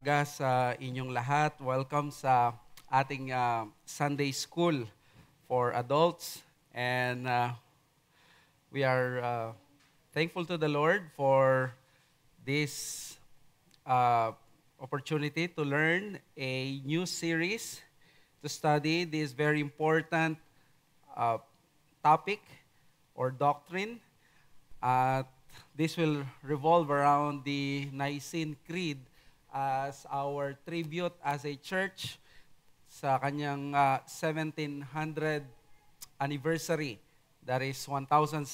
Sa inyong lahat. Welcome sa ating Sunday School for adults. And we are thankful to the Lord for this opportunity to learn a new series to study this very important uh, topic or doctrine. At this will revolve around the Nicene Creed as our tribute as a church sa kanyang 1700 anniversary. That is 1,700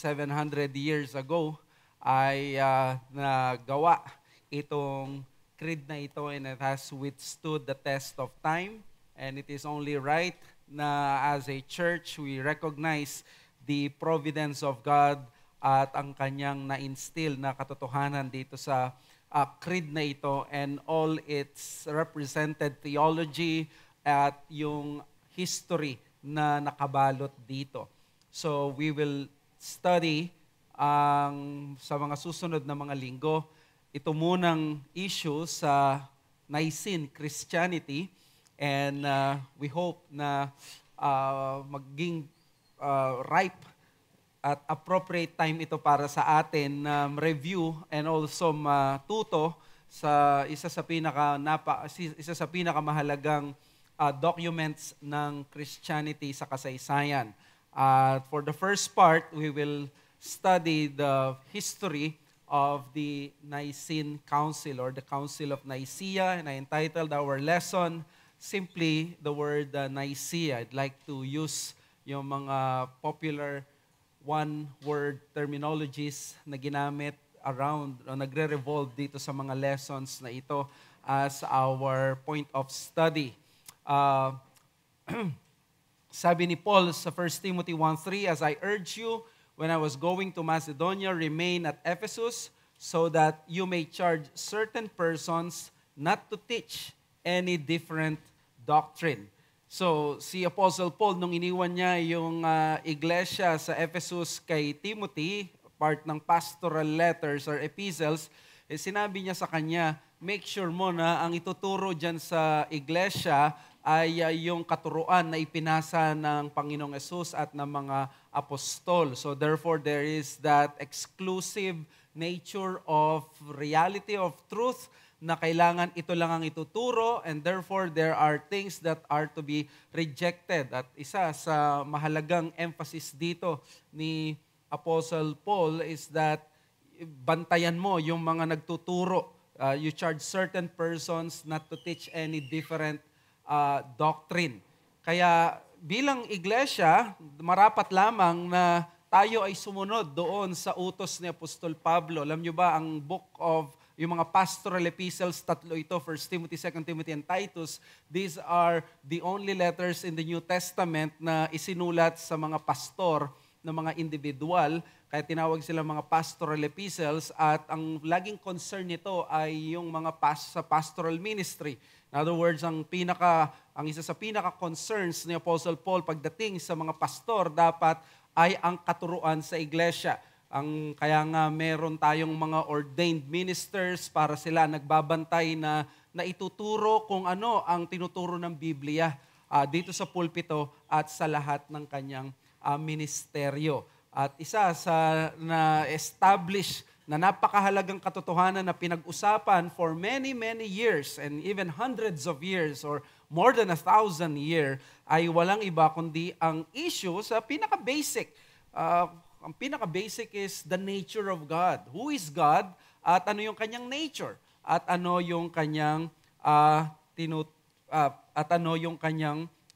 years ago ay nagawa itong creed na ito, and it has withstood the test of time, and it is only right na as a church we recognize the providence of God at ang kanyang na-instill na katotohanan dito sa creed na ito and all its represented theology at yung history na nakabalot dito. So we will study sa mga susunod na mga linggo ito munang issue sa Nicene Christianity, and we hope na maging ripe at appropriate time ito para sa atin na review and also matuto sa isa sa pinakamahalagang documents ng Christianity sa kasaysayan. For the first part, we will study the history of the Nicene Council or the Council of Nicaea, and I entitled our lesson simply the word Nicaea. I'd like to use yung mga popular one-word terminologies na ginamit around o nagre-revolve dito sa mga lessons na ito as our point of study. Sabi ni Paul sa 1 Timothy 1:3, "As I urge you when I was going to Macedonia, remain at Ephesus so that you may charge certain persons not to teach any different doctrine." So, si Apostle Paul, nung iniwan niya yung iglesia sa Ephesus kay Timothy, part ng pastoral letters or epistles, sinabi niya sa kanya, make sure mo na ang ituturo dyan sa iglesia ay yung katuruan na ipinasa ng Panginoong Yesus at ng mga apostol. So, therefore, there is that exclusive nature of reality, of truth, na kailangan ito lang ang ituturo, and therefore there are things that are to be rejected. At isa sa mahalagang emphasis dito ni Apostle Paul is that bantayan mo yung mga nagtuturo. You charge certain persons not to teach any different doctrine. Kaya bilang iglesia, marapat lamang na tayo ay sumunod doon sa utos ni Apostol Pablo. Alam nyo ba, ang book of yung mga pastoral epistles, tatlo ito, 1 Timothy, 2 Timothy, and Titus, these are the only letters in the New Testament na isinulat sa mga pastor na mga individual, kaya tinawag sila mga pastoral epistles, at ang laging concern nito ay yung mga sa pastoral ministry. In other words, ang isa sa pinaka-concerns ni Apostle Paul pagdating sa mga pastor dapat ay ang katuruan sa iglesia. Kaya nga meron tayong mga ordained ministers para sila nagbabantay na ituturo kung ano ang tinuturo ng Biblia dito sa pulpito at sa lahat ng kanyang ministeryo. At isa sa na-establish na napakahalagang katotohanan na pinag-usapan for many, many years and even hundreds of years or more than 1,000 years ay walang iba kundi ang issue sa pinaka-basic. Ang pinaka-basic is the nature of God. Who is God at ano yung kanyang nature? At ano yung kanyang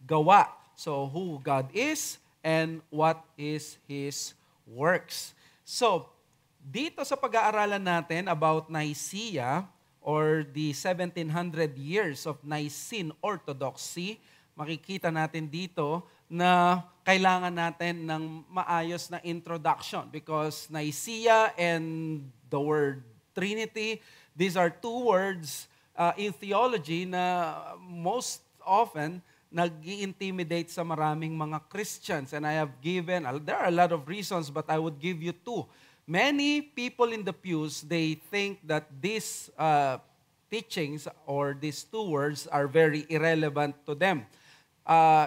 gawa? So, who God is and what is His works. So, dito sa pag-aaralan natin about Nicaea or the 1700 years of Nicene Orthodoxy, makikita natin dito na kailangan natin ng maayos na introduction because Nicaea and the word Trinity, these are two words in theology na most often nag-i-intimidate sa maraming mga Christians. And I have given, there are a lot of reasons, but I would give you two. Many people in the pews, they think that this teachings or these two words are very irrelevant to them.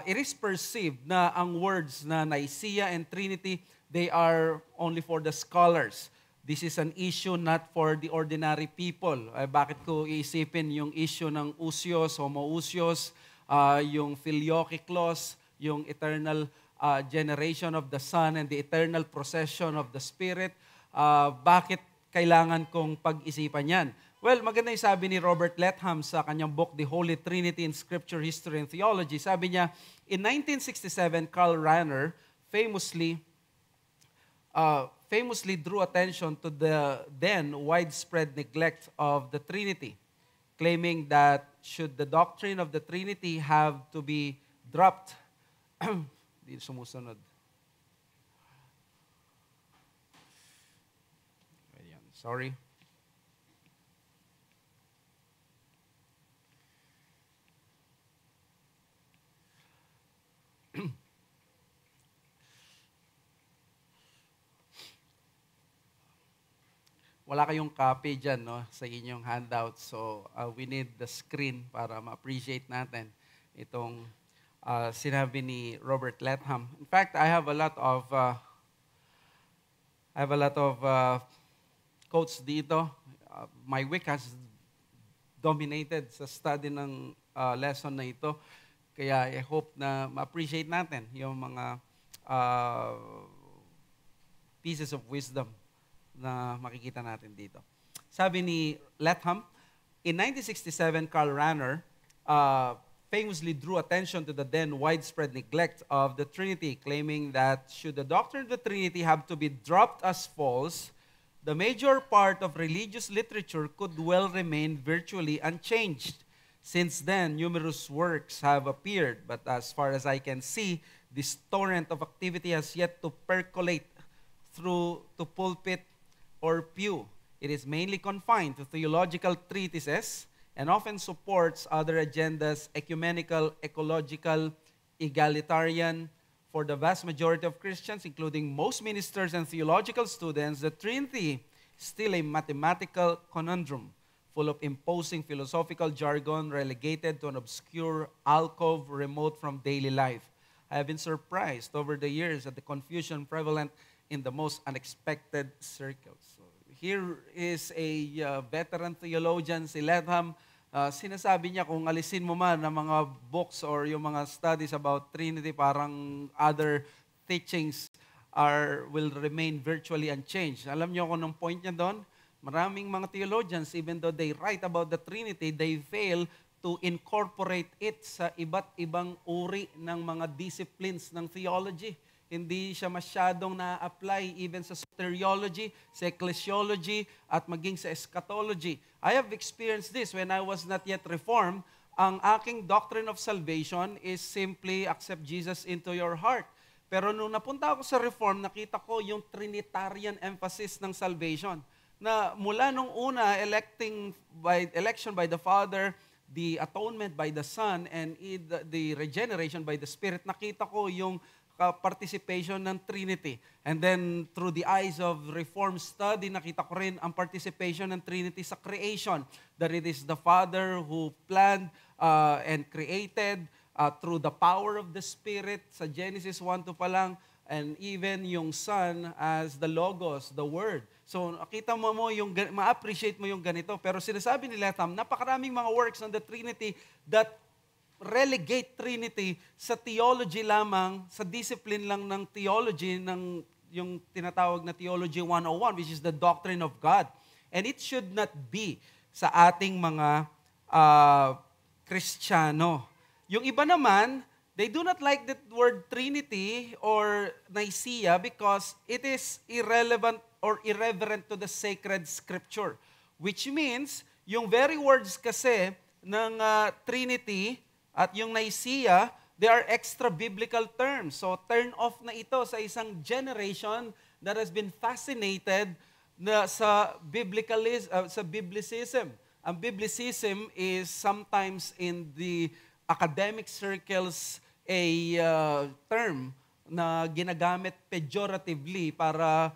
It is perceived na ang words na Nicaea and Trinity, they are only for the scholars. This is an issue not for the ordinary people. Bakit ko iisipin yung issue ng ousios, homoousios, yung filioque clause, yung eternal generation of the Son and the eternal procession of the Spirit? Bakit kailangan kong pag-isipan yan? Well, maganda yung sabi ni Robert Letham sa kanyang book, The Holy Trinity in Scripture, History, and Theology. Sabi niya, in 1967, Karl Rahner famously drew attention to the then widespread neglect of the Trinity, claiming that should the doctrine of the Trinity have to be dropped, di sumusunod. Ayan, sorry. Wala kayong copy dyan, no, sa inyong handout. So, we need the screen para ma-appreciate natin itong sinabi ni Robert Letham. In fact, I have a lot of quotes dito. My week has dominated sa study ng lesson na ito. Kaya I hope na ma-appreciate natin yung mga pieces of wisdom na makikita natin dito. Sabi ni Letham, in 1967, Karl Rahner famously drew attention to the then widespread neglect of the Trinity, claiming that should the doctrine of the Trinity have to be dropped as false, the major part of religious literature could well remain virtually unchanged. Since then, numerous works have appeared, but as far as I can see, this torrent of activity has yet to percolate through to pulpit or pew. It is mainly confined to theological treatises and often supports other agendas, ecumenical, ecological, egalitarian. For the vast majority of Christians, including most ministers and theological students, the Trinity is still a mathematical conundrum, full of imposing philosophical jargon relegated to an obscure alcove remote from daily life. I have been surprised over the years at the confusion prevalent in the most unexpected circles. So here is a veteran theologian, si Letham. Sinasabi niya kung alisin mo man ng mga books or yung mga studies about Trinity, parang other teachings will remain virtually unchanged. Alam niyo kung anong point niya doon? Maraming mga theologians, even though they write about the Trinity, they fail to incorporate it sa iba't ibang uri ng mga disciplines ng theology. Hindi siya masyadong na-apply even sa soteriology, sa ecclesiology, at maging sa eschatology. I have experienced this when I was not yet reformed. Ang aking doctrine of salvation is simply accept Jesus into your heart. Pero nung napunta ako sa reform, nakita ko yung Trinitarian emphasis ng salvation. Na mula nung una, election by the Father, the atonement by the Son, and the regeneration by the Spirit, nakita ko yung participation ng Trinity. And then, through the eyes of Reformed study, nakita ko rin ang participation ng Trinity sa creation. That it is the Father who planned and created through the power of the Spirit. Sa Genesis 1:2 pa lang, and even yung Son as the Logos, the Word. So, nakita mo ma-appreciate mo yung ganito. Pero sinasabi ni Letham, napakaraming mga works on the Trinity that relegate Trinity sa theology lamang, sa discipline lang ng theology, ng yung tinatawag na Theology 101, which is the doctrine of God. And it should not be sa ating mga Kristiyano. Yung iba naman, they do not like the word Trinity or Nicaea because it is irrelevant or irreverent to the sacred scripture. Which means, yung very words kasi ng Trinity at yung Nicaea, they are extra biblical terms. So turn off na ito sa isang generation that has been fascinated sa biblicism. Ang biblicism is sometimes in the academic circles a term na ginagamit pejoratively para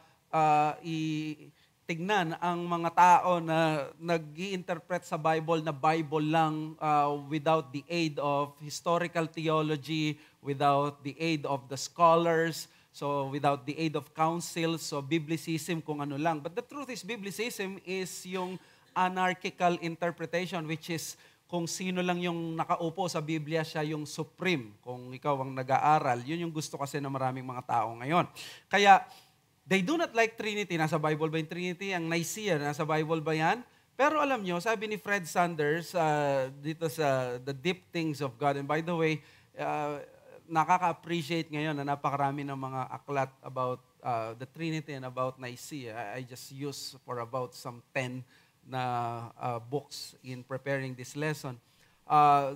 tignan ang mga tao na nag-i-interpret sa Bible na Bible lang without the aid of historical theology, without the aid of the scholars, so without the aid of councils, so biblicism kung ano lang. But the truth is, biblicism is yung anarchical interpretation, which is kung sino lang yung nakaupo sa Biblia, siya yung supreme. Kung ikaw ang nag-aaral, yun yung gusto kasi ng maraming mga tao ngayon. Kaya, they do not like Trinity. Nasa Bible ba yung Trinity? Ang Nicaea, nasa Bible ba yan? Pero alam nyo, sabi ni Fred Sanders dito sa The Deep Things of God, and by the way, nakaka-appreciate ngayon na napakarami ng mga aklat about the Trinity and about Nicaea. I just use for about some 10 na books in preparing this lesson.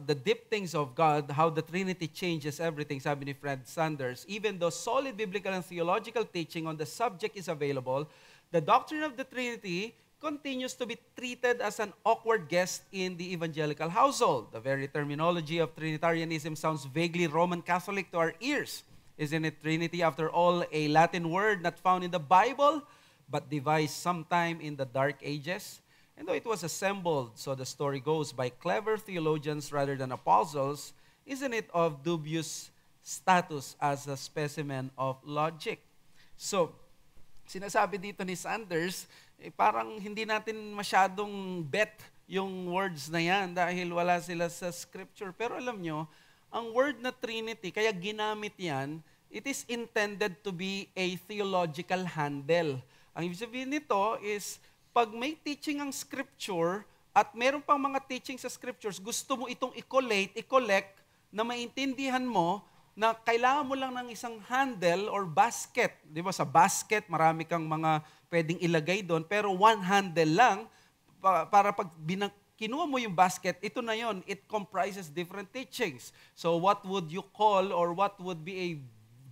The Deep Things of God, how the Trinity changes everything, sabi ni Fred Sanders, even though solid biblical and theological teaching on the subject is available, the doctrine of the Trinity continues to be treated as an awkward guest in the evangelical household. The very terminology of Trinitarianism sounds vaguely Roman Catholic to our ears. Isn't it Trinity, after all, a Latin word not found in the Bible, but devised sometime in the Dark Ages? And though it was assembled, so the story goes, by clever theologians rather than apostles, isn't it of dubious status as a specimen of logic? So, sinasabi dito ni Sanders, parang hindi natin masyadong bet yung words na yan dahil wala sila sa scripture. Pero alam nyo, ang word na Trinity, kaya ginamit yan, it is intended to be a theological handle. Ang ibig sabihin nito is, pag may teaching ang scripture at meron pang mga teaching sa scriptures, gusto mo itong i-collect na maintindihan mo na kailangan mo lang ng isang handle or basket. Di ba? Sa basket, marami kang mga pwedeng ilagay doon, pero one handle lang para pag kinuha mo yung basket, ito na yon. It comprises different teachings. So what would you call or what would be a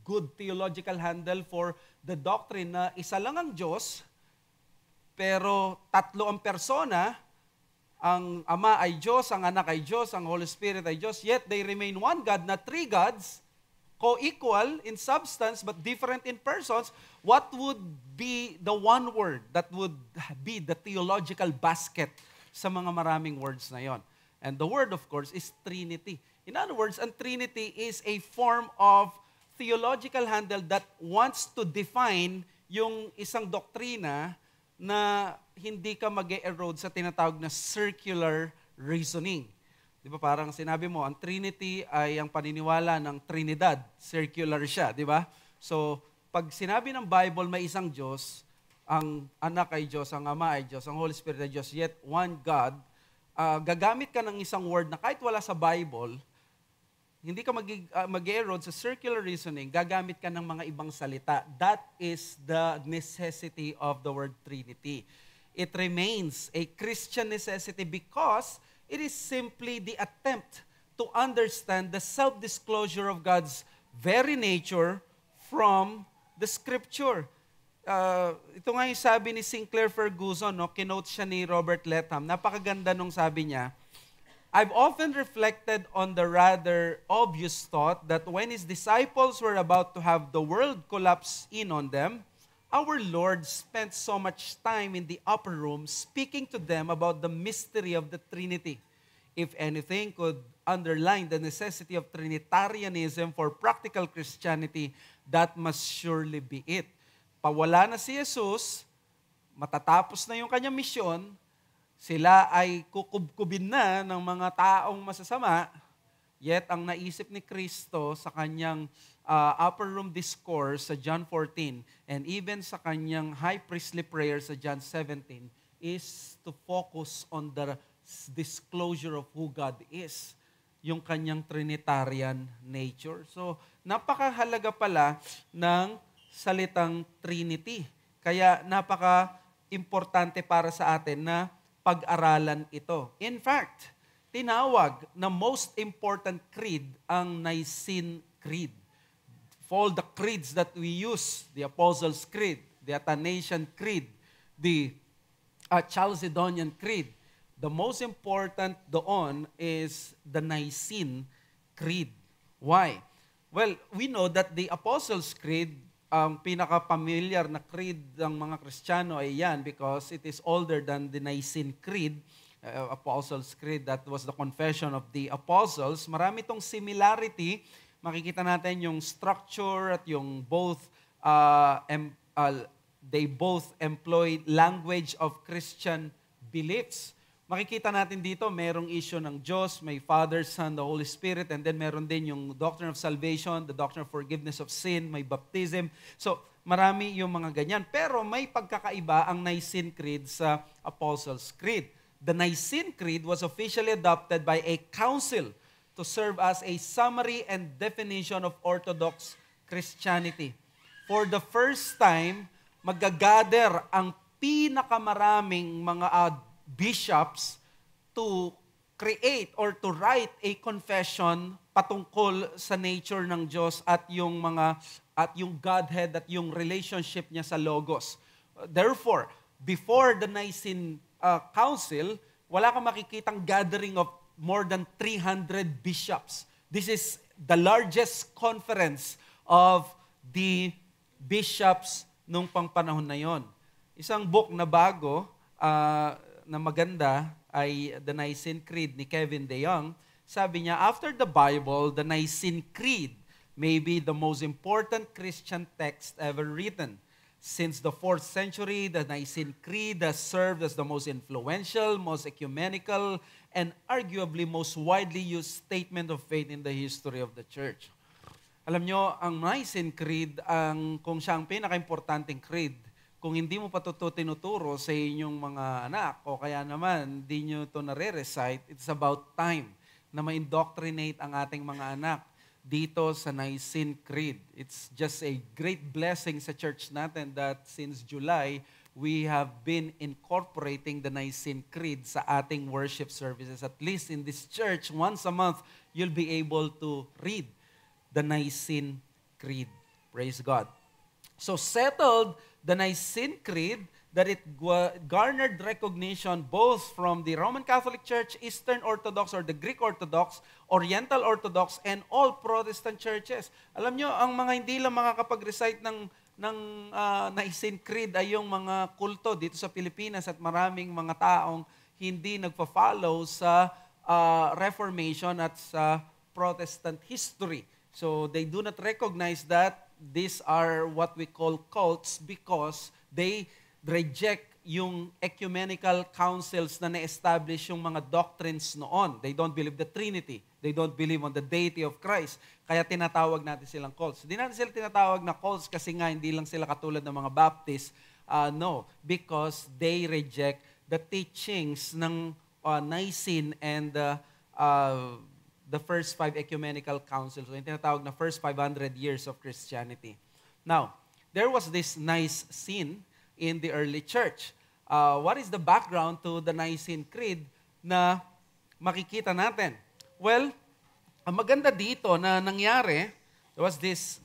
good theological handle for the doctrine na isa lang ang Diyos, pero tatlo ang persona, ang Ama ay Diyos, ang Anak ay Diyos, ang Holy Spirit ay Diyos, yet they remain one God, not three gods, co-equal in substance but different in persons. What would be the one word that would be the theological basket sa mga maraming words na yon? And the word, of course, is Trinity. In other words, ang Trinity is a form of theological handle that wants to define yung isang doktrina na hindi ka mag-erode sa tinatawag na circular reasoning. Di ba parang sinabi mo, ang Trinity ay ang paniniwala ng Trinidad. Circular siya, di ba? So, pag sinabi ng Bible may isang Diyos, ang Anak ay Diyos, ang Ama ay Diyos, ang Holy Spirit ay Diyos, yet one God, gagamit ka ng isang word na kahit wala sa Bible, hindi ka mag-erode sa circular reasoning, gagamit ka ng mga ibang salita. That is the necessity of the word Trinity. It remains a Christian necessity because it is simply the attempt to understand the self-disclosure of God's very nature from the Scripture. Ito nga yung sabi ni Sinclair Ferguson, no? Kinote siya ni Robert Letham. Napakaganda nung sabi niya, I've often reflected on the rather obvious thought that when his disciples were about to have the world collapse in on them, our Lord spent so much time in the upper room speaking to them about the mystery of the Trinity. If anything could underline the necessity of Trinitarianism for practical Christianity, that must surely be it. Pawala na si Jesus, matatapos na yung kanyang misyon, sila ay kukubkubin na ng mga taong masasama, yet ang naisip ni Kristo sa kanyang upper room discourse sa John 14 and even sa kanyang high priestly prayer sa John 17 is to focus on the disclosure of who God is, yung kanyang Trinitarian nature. So, napakahalaga pala ng salitang Trinity. Kaya napaka-importante para sa atin na pag-aralan ito. In fact, tinawag na most important creed ang Nicene Creed. Of all the creeds that we use, the Apostles' Creed, the Athanasian Creed, the Chalcedonian Creed, the most important doon is the Nicene Creed. Why? Well, we know that the Apostles' Creed ang pinaka-familiar na creed ng mga Kristiyano ay yan because it is older than the Nicene Creed, Apostles' Creed, that was the confession of the apostles. Marami itong similarity. Makikita natin yung structure at yung both, they both employ language of Christian beliefs. Makikita natin dito, merong issue ng Diyos, may Father, Son, the Holy Spirit, and then meron din yung doctrine of salvation, the doctrine of forgiveness of sin, may baptism. So, marami yung mga ganyan. Pero may pagkakaiba ang Nicene Creed sa Apostles' Creed. The Nicene Creed was officially adopted by a council to serve as a summary and definition of Orthodox Christianity. For the first time, magagather ang pinakamaraming mga bishops to create or to write a confession patungkol sa nature ng Diyos at yung Godhead at yung relationship niya sa Logos. Therefore, before the Nicene Council, wala kang makikitang gathering of more than 300 bishops. This is the largest conference of the bishops nung pangpanahon na yon. Isang book na bago, na maganda ay The Nicene Creed ni Kevin DeYoung. Sabi niya, after the Bible, the Nicene Creed may be the most important Christian text ever written. Since the 4th century, the Nicene Creed has served as the most influential, most ecumenical, and arguably most widely used statement of faith in the history of the church. Alam nyo, ang Nicene Creed, kung siya ang pinaka-importanting creed, kung hindi mo pa ito tinuturo sa inyong mga anak, o kaya naman, hindi nyo ito nare-recite, it's about time na ma-indoctrinate ang ating mga anak dito sa Nicene Creed. It's just a great blessing sa church natin that since July, we have been incorporating the Nicene Creed sa ating worship services. At least in this church, once a month, you'll be able to read the Nicene Creed. Praise God. So settled the Nicene Creed that it garnered recognition both from the Roman Catholic Church, Eastern Orthodox or the Greek Orthodox, Oriental Orthodox, and all Protestant churches. Alam nyo, ang mga hindi lang makakapag-recite ng Nicene Creed ay yung mga kulto dito sa Pilipinas at maraming mga taong hindi nagpa-follow sa Reformation at sa Protestant history. So they do not recognize that these are what we call cults because they reject yung ecumenical councils na na-establish yung mga doctrines noon. They don't believe the Trinity. They don't believe on the deity of Christ. Kaya tinatawag natin silang cults. Hindi natin sila tinatawag na cults kasi nga hindi lang sila katulad ng mga Baptist. No, because they reject the teachings ng Nicene and the first 5 ecumenical councils, so yung tinatawag na first 500 years of Christianity. Now, there was this nice scene in the early church. What is the background to the Nicene Creed na makikita natin? Well, ang maganda dito na nangyari, there was this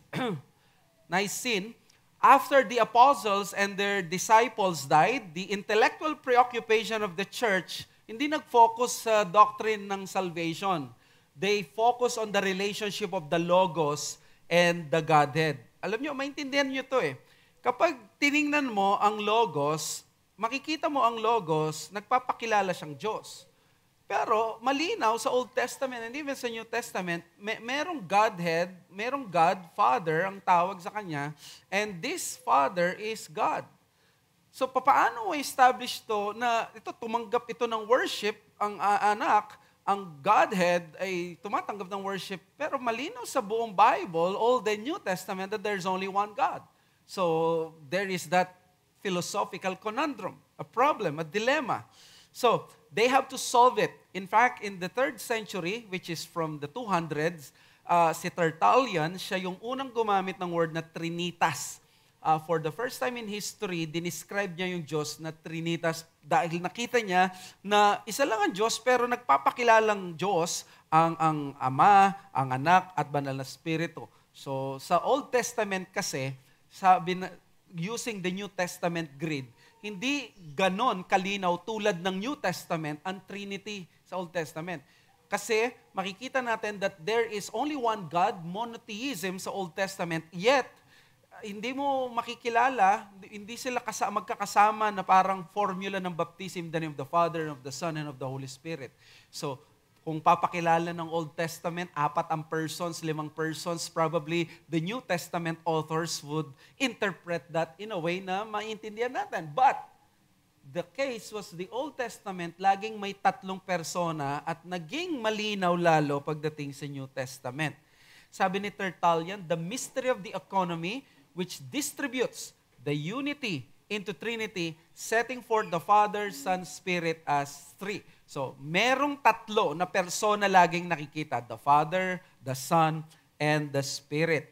nice scene. After the apostles and their disciples died, the intellectual preoccupation of the church hindi nag-focus sa doctrine ng salvation. They focus on the relationship of the Logos and the Godhead. Alam nyo, maintindihan nyo ito eh. Kapag tiningnan mo ang Logos, makikita mo ang Logos, nagpapakilala siyang Diyos. Pero malinaw sa Old Testament and even sa New Testament, merong Godhead, merong God, Father, ang tawag sa Kanya, and this Father is God. So paano mo establish to na ito, tumanggap ito ng worship, ang anak, ang Godhead ay tumatanggap ng worship, pero malinaw sa buong Bible, Old and New Testament, that there's only one God. So, there is that philosophical conundrum, a problem, a dilemma. So, they have to solve it. In fact, in the 3rd century, which is from the 200s, si Tertullian, siya yung unang gumamit ng word na Trinitas. For the first time in history, dinescribe niya yung Diyos na Trinitas dahil nakita niya na isa lang ang Diyos pero nagpapakilalang Diyos ang Ama, ang Anak at Banal na Espiritu. So sa Old Testament kasi, sabi na, using the New Testament grid, hindi ganon kalinaw tulad ng New Testament ang Trinity sa Old Testament. Kasi makikita natin that there is only one God, monotheism sa Old Testament, yet hindi mo makikilala, hindi sila magkakasama na parang formula ng baptism, the name of the Father, of the Son, and of the Holy Spirit. So, kung papakilala ng Old Testament, 4 ang persons, 5 persons, probably the New Testament authors would interpret that in a way na maintindihan natin. But, the case was the Old Testament, laging may 3 persona at naging malinaw lalo pagdating sa New Testament. Sabi ni Tertullian, the mystery of the economy which distributes the unity into Trinity, setting forth the Father, Son, Spirit as 3. So, merong 3 na persona laging nakikita, the Father, the Son, and the Spirit.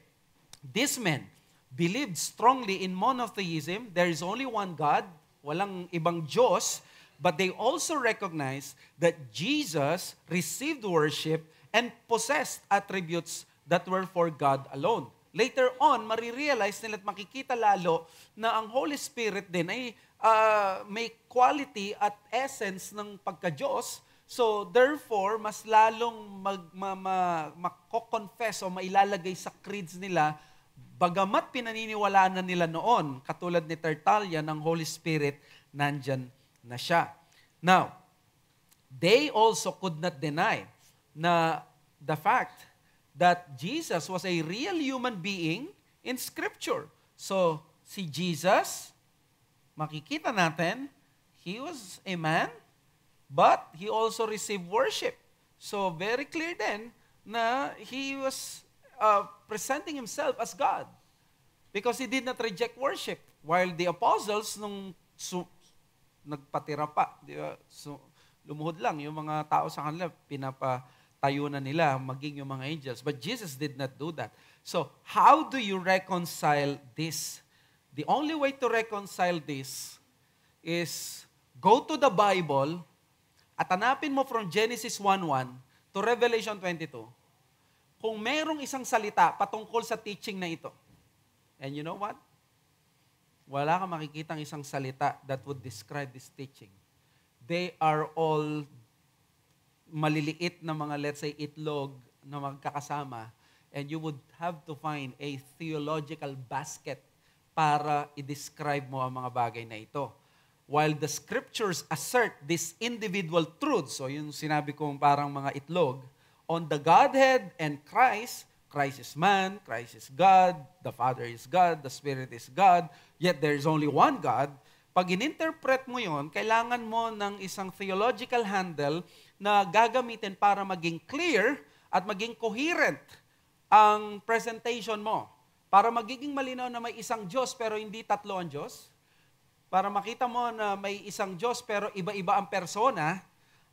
These men believed strongly in monotheism. There is only one God, walang ibang Diyos, but they also recognized that Jesus received worship and possessed attributes that were for God alone. Later on, marirealize nila at makikita lalo na ang Holy Spirit din ay may quality at essence ng pagka-Diyos. So, therefore, mas lalong mako-confess o mailalagay sa creeds nila, bagamat pinaniniwalaan na nila noon, katulad ni Tertullian, ng Holy Spirit, nandyan na siya. Now, they also could not deny na the fact that Jesus was a real human being in Scripture. So, si Jesus, makikita natin, he was a man, but he also received worship. So, very clear then na he was presenting himself as God because he did not reject worship. While the apostles, nung nagpatira pa, di ba? So, lumuhod lang, yung mga tao sa kanila, tayo na nila, maging yung mga angels. But Jesus did not do that. So, how do you reconcile this? The only way to reconcile this is go to the Bible at hanapin mo from Genesis 1:1 to Revelation 22 kung merong isang salita patungkol sa teaching na ito. And you know what? Wala kang makikitang isang salita that would describe this teaching. They are all maliliit na mga, let's say, itlog na magkakasama, and you would have to find a theological basket para i-describe mo ang mga bagay na ito. While the scriptures assert this individual truth, so yung sinabi kong parang mga itlog, on the Godhead and Christ, Christ is man, Christ is God, the Father is God, the Spirit is God, yet there is only one God. Pag in-interpret mo yon, kailangan mo ng isang theological handle na gagamitin para maging clear at maging coherent ang presentation mo. Para magiging malinaw na may isang Diyos pero hindi 3 ang Diyos. Para makita mo na may isang Diyos pero iba-iba ang persona,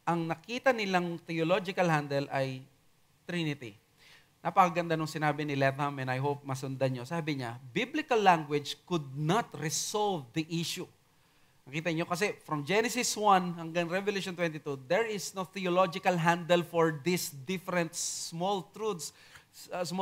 ang nakita nilang theological handle ay Trinity. Napakaganda nung sinabi ni Letham, and I hope masundan nyo. Sabi niya, biblical language could not resolve the issue. Nakita nyo kasi from Genesis 1 hanggang Revelation 22, there is no theological handle for these different small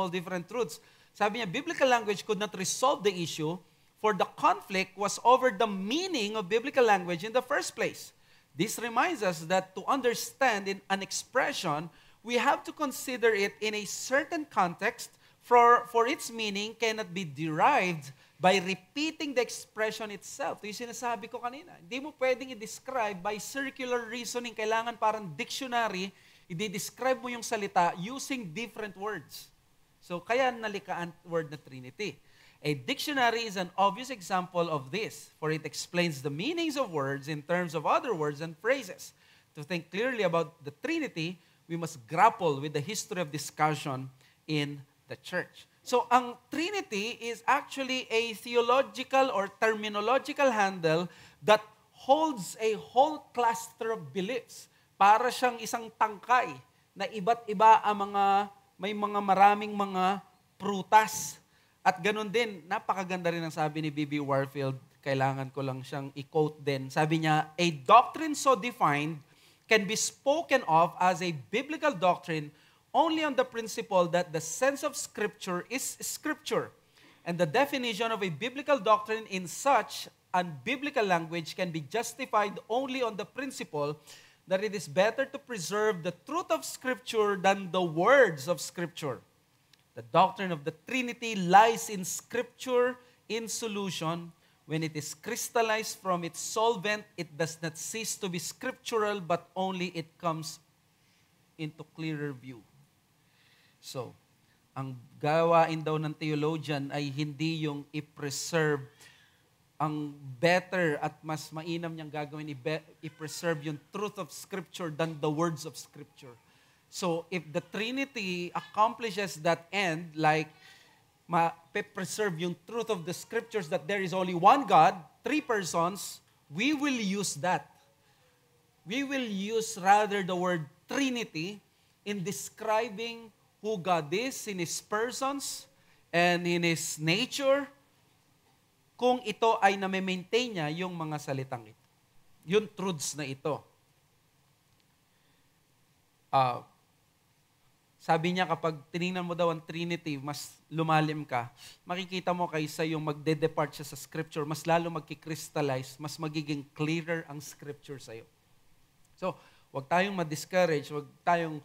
different truths. Sabi niya, biblical language could not resolve the issue for the conflict was over the meaning of biblical language in the first place. This reminds us that to understand in an expression, we have to consider it in a certain context for its meaning cannot be derived by repeating the expression itself. Ito yung sinasabi ko kanina. Hindi mo pwedeng i-describe by circular reasoning. Kailangan parang dictionary, i-describe mo yung salita using different words. So, kaya nalikaan word na Trinity. A dictionary is an obvious example of this, for it explains the meanings of words in terms of other words and phrases. To think clearly about the Trinity, we must grapple with the history of discussion in the church. So, ang Trinity is actually a theological or terminological handle that holds a whole cluster of beliefs. Para siyang isang tangkay na iba't iba ang may mga maraming mga prutas. At ganun din, napakaganda rin ang sabi ni B.B. Warfield, kailangan ko lang siyang i-quote din. Sabi niya, a doctrine so defined can be spoken of as a biblical doctrine only on the principle that the sense of Scripture is Scripture. And the definition of a biblical doctrine in such unbiblical language can be justified only on the principle that it is better to preserve the truth of Scripture than the words of Scripture. The doctrine of the Trinity lies in Scripture in solution. When it is crystallized from its solvent, it does not cease to be scriptural, but only it comes into clearer view. So, ang gawain daw ng theologian ay hindi yung i-preserve. Ang better at mas mainam niyang gagawin, i-preserve yung truth of Scripture than the words of Scripture. So, if the Trinity accomplishes that end, like preserve yung truth of the Scriptures that there is only one God, three persons, we will use that. We will use rather the word Trinity in describing who God is in His persons and in His nature, kung ito ay na-maintain niya yung mga salitang ito. Yung truths na ito. Sabi niya kapag tinignan mo daw ang Trinity, mas lumalim ka, makikita mo kaysa yung magde-depart siya sa Scripture, mas lalo magkikrystallize, mas magiging clearer ang Scripture sa'yo. So, wag tayong ma-discourage, wag tayong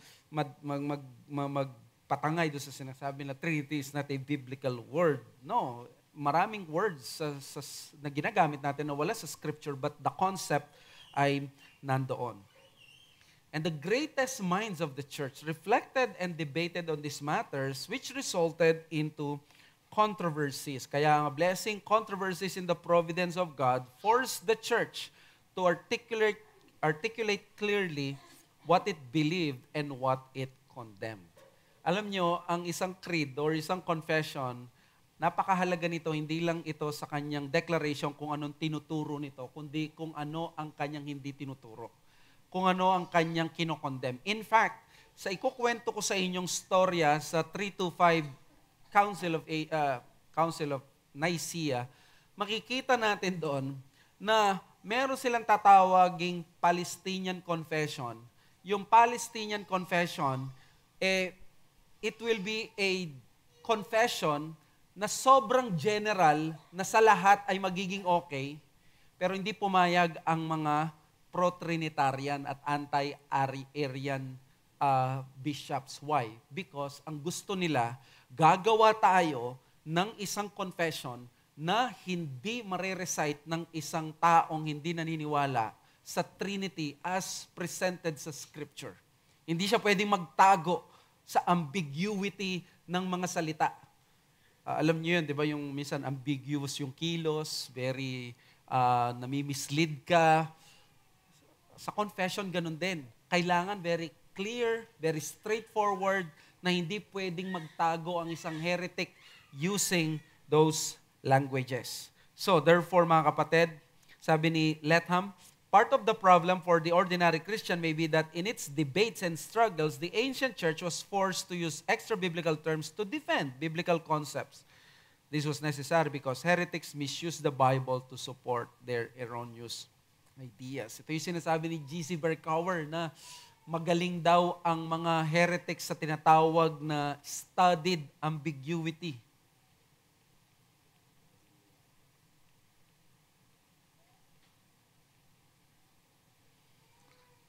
magpatangay doon sa sinasabi na Trinity is not a biblical word. No, maraming words na ginagamit natin na wala sa Scripture, but the concept ay nandoon. And the greatest minds of the church reflected and debated on these matters, which resulted into controversies. Kaya ang blessing, controversies in the providence of God forced the church to articulate clearly what it believed and what it condemned. Alam nyo, ang isang creed or isang confession, napakahalaga nito, hindi lang ito sa kanyang declaration kung anong tinuturo nito, kundi kung ano ang kanyang hindi tinuturo. Kung ano ang kanyang kinokondemn. In fact, sa ikukwento ko sa inyong storya sa 325 Council of Nicaea, makikita natin doon na meron silang tatawaging Palestinian Confession. Yung Palestinian Confession, it will be a confession na sobrang general na sa lahat ay magiging okay, pero hindi pumayag ang mga pro-Trinitarian at anti-Arian bishops. Why? Because ang gusto nila, gagawa tayo ng isang confession na hindi mare-recite ng isang taong hindi naniniwala sa Trinity as presented sa Scripture. Hindi siya pwedeng magtago sa ambiguity ng mga salita. Alam niyo yun, di ba, yung minsan ambiguous yung kilos, very nami-mislead ka. Sa confession, ganun din. Kailangan very clear, very straightforward, na hindi pwedeng magtago ang isang heretic using those languages. So, therefore, mga kapatid, sabi ni Letham, part of the problem for the ordinary Christian may be that in its debates and struggles, the ancient church was forced to use extra-biblical terms to defend biblical concepts. This was necessary because heretics misuse the Bible to support their erroneous ideas. Ito yung sinasabi ni G.C. Berkouwer na magaling daw ang mga heretics sa tinatawag na studied ambiguity.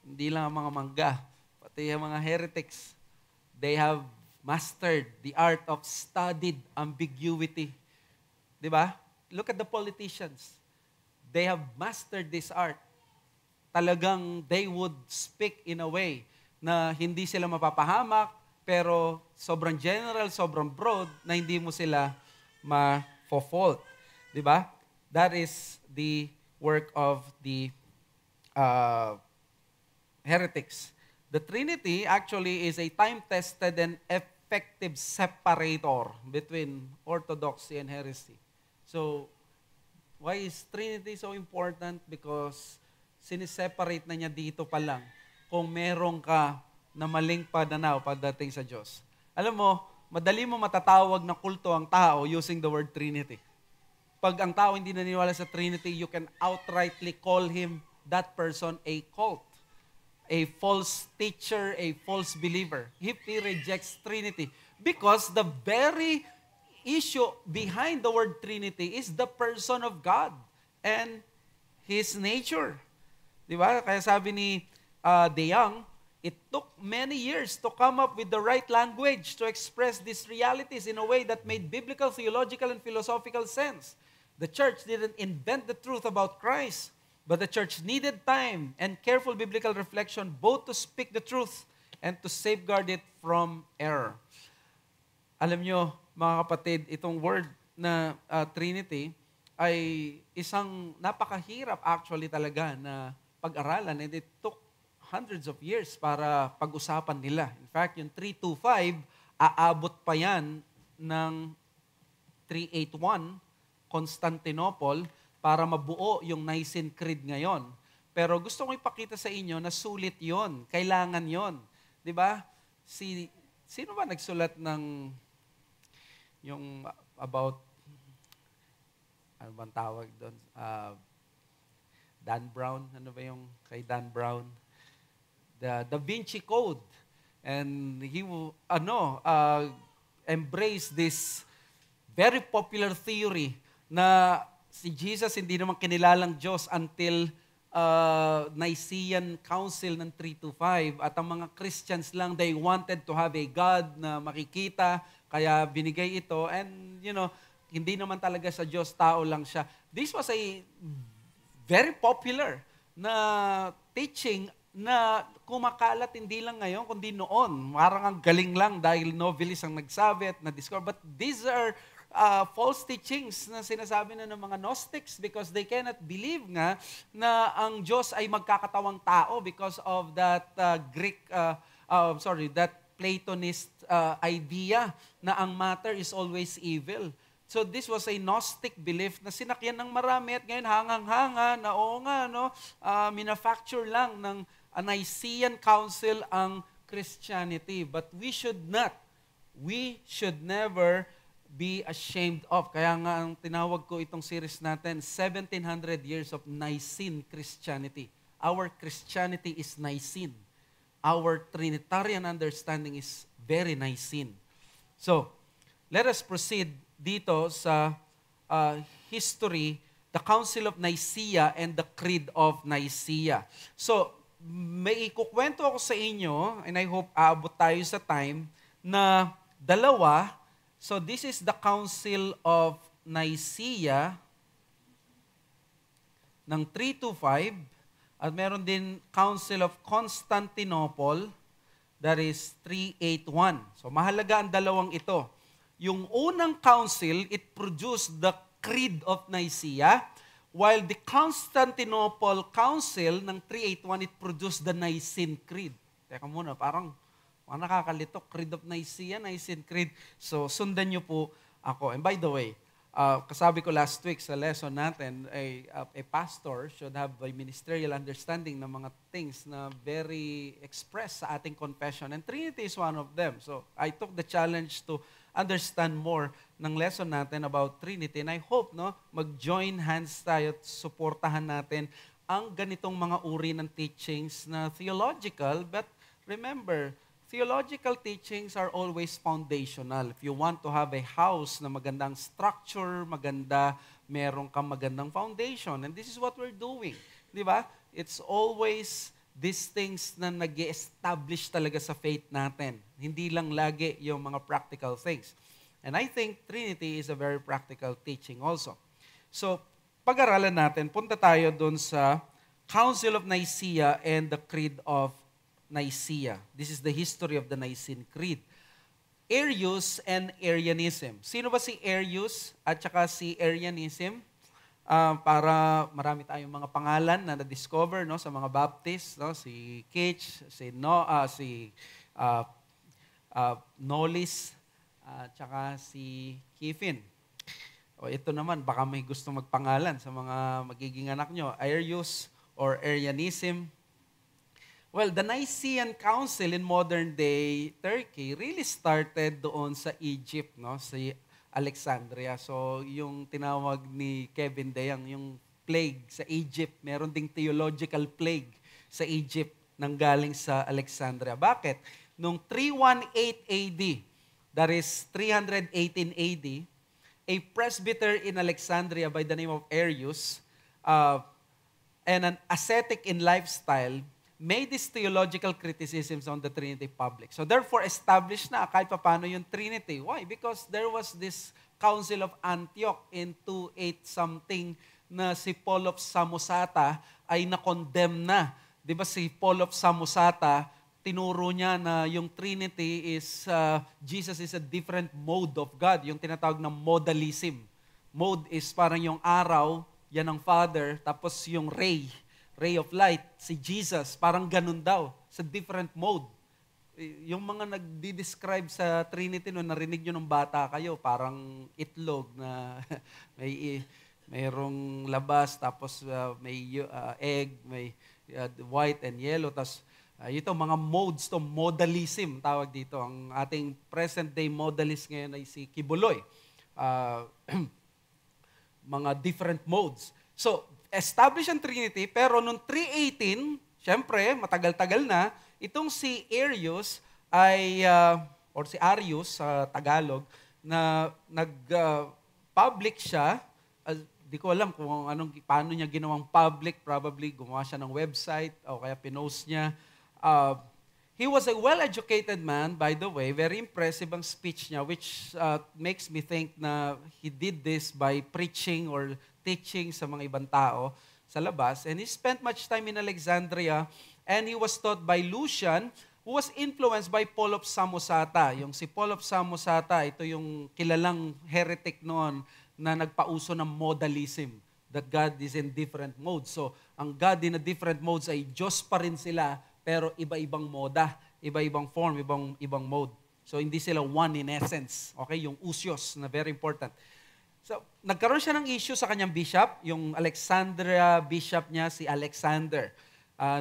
Hindi lang ang mga mangga, pati ang mga heretics. They have mastered the art of studied ambiguity. Diba? Look at the politicians. They have mastered this art. Talagang they would speak in a way na hindi sila mapapahamak, pero sobrang general, sobrang broad, na hindi mo sila ma-fault. Diba? That is the work of the heretics. The Trinity actually is a time-tested and effective separator between orthodoxy and heresy. So, why is Trinity so important? Because siniseparate na niya dito pa lang kung meron ka na maling pananaw pagdating sa Diyos. Alam mo, madali mo matatawag na kulto ang tao using the word Trinity. Pag ang tao hindi naniniwala sa Trinity, you can outrightly call him, that person, a cult, a false teacher, a false believer, if he rejects Trinity. Because the very issue behind the word Trinity is the person of God and His nature. Di ba? Kaya sabi ni De Young, It took many years to come up with the right language to express these realities in a way that made biblical, theological, and philosophical sense. The church didn't invent the truth about Christ, but the church needed time and careful biblical reflection both to speak the truth and to safeguard it from error. Alam nyo, mga kapatid, itong word na Trinity ay isang napakahirap actually talaga na pag-aralan, and it took hundreds of years para pag-usapan nila. In fact, yung 325, aabot pa yan ng 381, Constantinople, para mabuo yung Nicene Creed ngayon. Pero gusto ko ipakita sa inyo na sulit yon, kailangan yon. Di ba? Sino ba nagsulat ng yung about, ano bang tawag doon? Dan Brown? Ano ba yung kay Dan Brown? The Da Vinci Code. And he embraced this very popular theory na si Jesus hindi naman kinilalang Diyos until Nicene Council ng 325. At ang mga Christians lang, they wanted to have a God na makikita, kaya binigay ito. And, hindi naman talaga sa Diyos, tao lang siya. This was a very popular na teaching na kumakalat hindi lang ngayon, kundi noon. Parang ang galing lang dahil novelist ang nagsabi at na-discover. But these are false teachings na sinasabi na ng mga Gnostics because they cannot believe nga na ang Diyos ay magkakatawang tao because of that that Platonist idea na ang matter is always evil. So this was a Gnostic belief na sinakyan ng marami at ngayon hangang-hanga na minafacture lang ng Nicene Council ang Christianity. But we should never be ashamed of. Kaya nga ang tinawag ko itong series natin, 1700 years of Nicene Christianity. Our Christianity is Nicene. Our Trinitarian understanding is very Nicene. So, let us proceed dito sa history, the Council of Nicaea and the Creed of Nicaea. So, may ikukwento ako sa inyo, and I hope aabot tayo sa time, na dalawa. So, this is the Council of Nicaea ng 325, at meron din Council of Constantinople, that is 381. So, mahalaga ang dalawang ito. Yung unang council, it produced the Creed of Nicaea, while the Constantinople Council ng 381, it produced the Nicene Creed. Teka muna, parang nakakalito. Creed of Nicaea, Nicene Creed. So, sundan nyo po ako. And by the way, kasabi ko last week sa lesson natin, a pastor should have a ministerial understanding ng mga things na very express sa ating confession. And Trinity is one of them. So, I took the challenge to understand more ng lesson natin about Trinity. And I hope, mag-join hands tayo at suportahan natin ang ganitong mga uri ng teachings na theological. But remember, theological teachings are always foundational. If you want to have a house na magandang structure, meron kang magandang foundation. And this is what we're doing. Di ba? It's always these things na nag-establish talaga sa faith natin. Hindi lang lagi yung mga practical things. And I think Trinity is a very practical teaching also. So, pag-aralan natin, punta tayo dun sa Council of Nicaea and the Creed of Nicaea. This is the history of the Nicene Creed. Arius and Arianism. Sino ba si Arius at saka si Arianism? Para marami tayong mga pangalan na na-discover sa mga Baptist, si Kitch, si Knollys, at saka si Kiffin. Ito naman, baka may gusto magpangalan sa mga magiging anak nyo, Arius or Arianism. Well, the Nicene Council in modern day Turkey really started doon sa Egypt, sa Alexandria. So, yung tinawag ni Kevin Dayang, yung plague sa Egypt, meron ding theological plague sa Egypt nang galing sa Alexandria. Bakit? Noong 318 AD, that is 318 AD, a presbyter in Alexandria by the name of Arius, and an ascetic in lifestyle, made these theological criticisms on the Trinity public. So therefore, established na kahit paano yung Trinity. Why? Because there was this Council of Antioch in 28 something na si Paul of Samosata ay na-condemn na. Di ba si Paul of Samosata, tinuro niya na yung Trinity is, Jesus is a different mode of God, yung tinatawag na modalism. Mode is parang yung araw, yan ang Father, tapos yung ray of light, si Jesus, parang ganun daw, sa different mode. Yung mga nagdi-describe sa Trinity no, narinig nyo nung bata kayo, parang itlog na mayroong labas, tapos may egg, may white and yellow, tapos ito, mga modes to, modalism tawag dito. Ang ating present day modalist ngayon ay si Kibuloy. Mga different modes. So, established ang Trinity, pero noong 318, syempre, matagal-tagal na, itong si Arius ay, or si Arius sa Tagalog, na nag-public siya. Di ko alam kung paano niya ginawang public, probably gumawa siya ng website o kaya pinost niya. He was a well-educated man, by the way. Very impressive ang speech niya, which makes me think na he did this by preaching or teaching sa mga ibang tao sa labas. And he spent much time in Alexandria, and he was taught by Lucian, who was influenced by Paul of Samosata. Yung si Paul of Samosata, ito yung kilalang heretic noon na nagpauso ng modalism, that God is in different modes. So, ang God in a different modes ay Diyos pa rin sila, pero iba-ibang moda, iba-ibang form, ibang mode. So, hindi sila one in essence. Okay? Yung usios na very important. So, nagkaroon siya ng issue sa kanyang bishop, yung Alexandria bishop niya, si Alexander.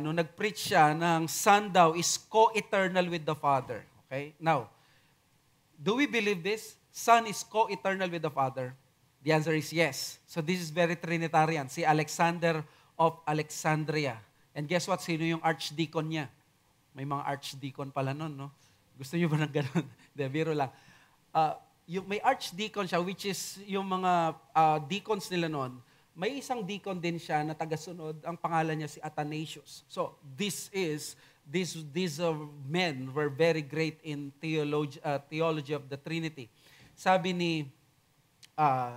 Nung nag-preach siya ng Son daw is co-eternal with the Father. Okay? Now, do we believe this? Son is co-eternal with the Father? The answer is yes. So, this is very Trinitarian. Si Alexander of Alexandria. And guess what? Sino yung archdeacon niya? May mga archdeacon pala nun, no? Gusto niyo ba ng ganun? De, biro lang. May archdeacon siya, which is yung mga deacons nila nun. May isang deacon din siya na tagasunod. Ang pangalan niya si Athanasius. So, these men were very great in theology of the Trinity. Sabi ni,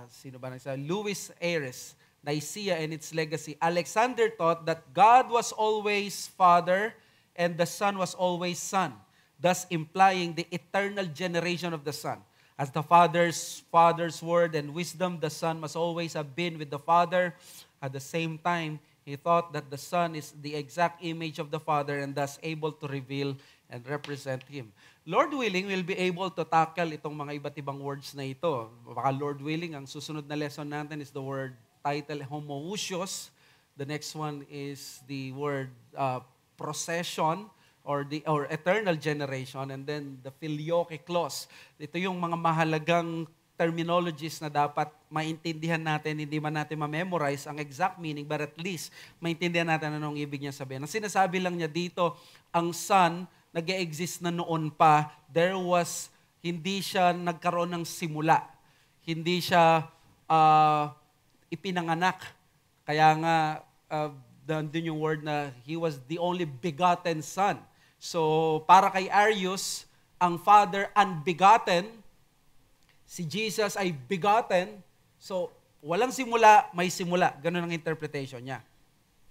sino ba nagsabi? Louis Ayres, Nicaea and its legacy. Alexander taught that God was always Father and the Son was always Son, thus implying the eternal generation of the Son. As the Father's word and wisdom, the Son must always have been with the Father. At the same time, he thought that the Son is the exact image of the Father and thus able to reveal and represent Him. Lord willing, we'll be able to tackle itong mga iba't ibang words na ito. Baka Lord willing, ang susunod na lesson natin is the word title homoousios. The next one is the word procession or eternal generation, and then the filioque clause. Ito yung mga mahalagang terminologies na dapat maintindihan natin, hindi man natin ma-memorize ang exact meaning, but at least maintindihan natin anong ibig niya sabihin. Ang sinasabi lang niya dito, ang Son nag-e-exist na noon pa, hindi siya nagkaroon ng simula. Hindi siya ipinanganak. Kaya nga, doon yung word na He was the only begotten Son. So, para kay Arius, ang Father unbegotten, si Jesus ay begotten, so walang simula, may simula. Ganun ang interpretation niya.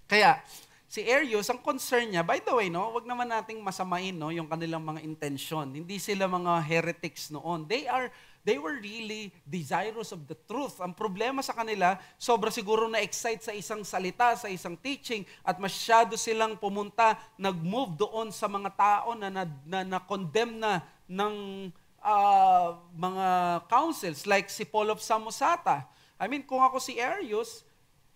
Kaya, si Arius, ang concern niya, by the way, no, wag naman nating masamain no, yung kanilang mga intention. Hindi sila mga heretics noon. They were really desirous of the truth. Ang problema sa kanila, sobra siguro na-excite sa isang salita, sa isang teaching, at masyado silang pumunta, nag-move doon sa mga tao na condemn na ng mga councils, like si Paul of Samosata. I mean, kung ako si Arius,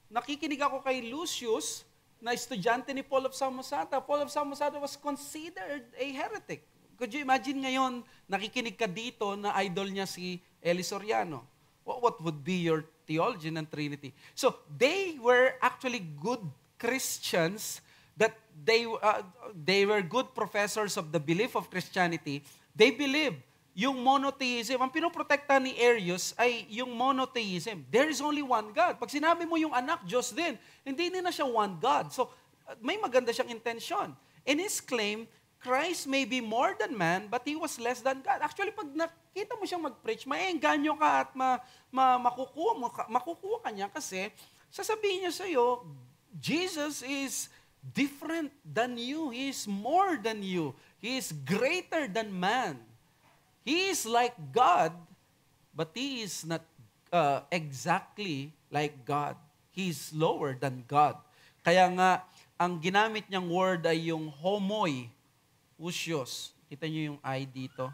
nakikinig ako kay Lucius, na estudyante ni Paul of Samosata. Paul of Samosata was considered a heretic. Could you imagine ngayon, nakikinig ka dito na idol niya si Eli Soriano? What would be your theology ng Trinity? So, they were actually good Christians, that they were good professors of the belief of Christianity. They believed yung monotheism. Ang pinoprotekta ni Arius ay yung monotheism. There is only one God. Pag sinabi mo yung anak, Diyos din. Hindi na siya one God. So, may maganda siyang intensyon. In his claim, Christ may be more than man, but he was less than God. Actually, pag nakita mo siyang mag-preach, maengganyo ka at makukuha ka niya kasi sasabihin niya sa iyo, Jesus is different than you. He is more than you. He is greater than man. He is like God, but he is not exactly like God. He is lower than God. Kaya nga, ang ginamit niyang word ay yung homoi, usios. Kita niyo yung I dito?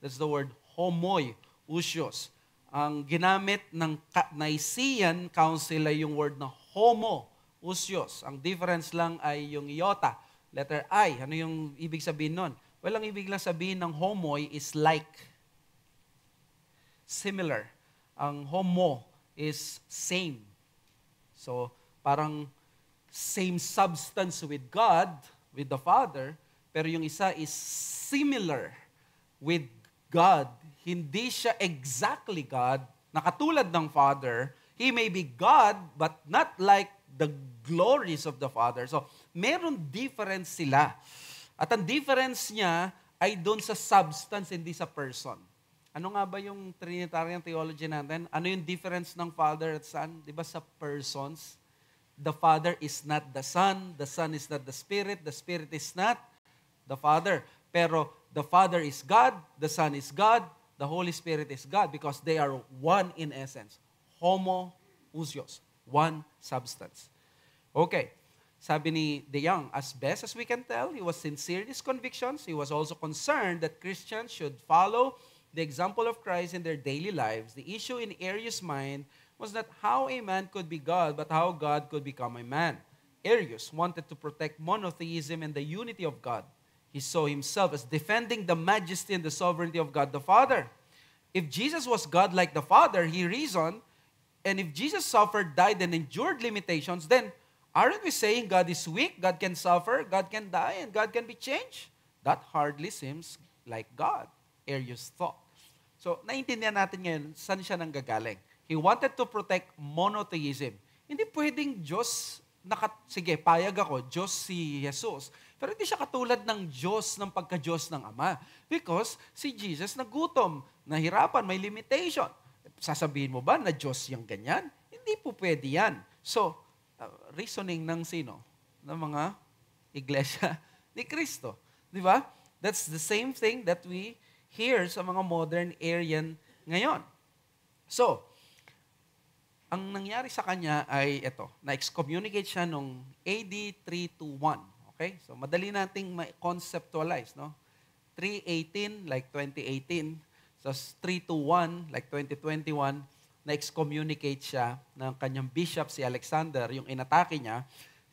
That's the word homoi, usios. Ang ginamit ng Nicene Council ay yung word na homo, usios. Ang difference lang ay yung iota, letter I. Ano yung ibig sabihin nun? Well, ang ibig lang sabihin ng homoi is like. Similar. Ang homo is same. So, parang same substance with God, with the Father, pero yung isa is similar with God. Hindi siya exactly God, na katulad ng Father. He may be God, but not like the glories of the Father. So, meron difference sila. At ang difference niya ay doon sa substance, hindi sa person. Ano nga ba yung Trinitarian theology natin? Ano yung difference ng Father at Son? Di ba sa persons? The Father is not the Son is not the Spirit is not the Father. Pero the Father is God, the Son is God, the Holy Spirit is God because they are one in essence. Homoousios, one substance. Okay, sabi ni De Young, as best as we can tell, he was sincere in his convictions. He was also concerned that Christians should follow the example of Christ in their daily lives. The issue in Arius' mind was not how a man could be God, but how God could become a man. Arius wanted to protect monotheism and the unity of God. He saw himself as defending the majesty and the sovereignty of God the Father. If Jesus was God like the Father, he reasoned, and if Jesus suffered, died, and endured limitations, then aren't we saying God is weak, God can suffer, God can die, and God can be changed? That hardly seems like God, Arius thought. So, naintindihan natin ngayon, saan siya nanggagaling? He wanted to protect monotheism. Hindi pwedeng Diyos, sige, payag ako, Diyos si Jesus. Pero hindi siya katulad ng Diyos ng pagka-Diyos ng Ama. Because si Jesus nagutom, nahirapan, may limitation. Sasabihin mo ba na Diyos yung ganyan? Hindi po pwede yan. So, reasoning ng sino? Ng mga iglesia ni Kristo. Di ba? That's the same thing that we hear sa mga modern Arian ngayon. So, ang nangyari sa kanya ay ito, na-excommunicate siya noong AD 321. Okay? So, madali nating ma-conceptualize, no? 318, like 2018. So, 321, like 2021, na-excommunicate siya ng kanyang bishop, si Alexander, yung inatake niya,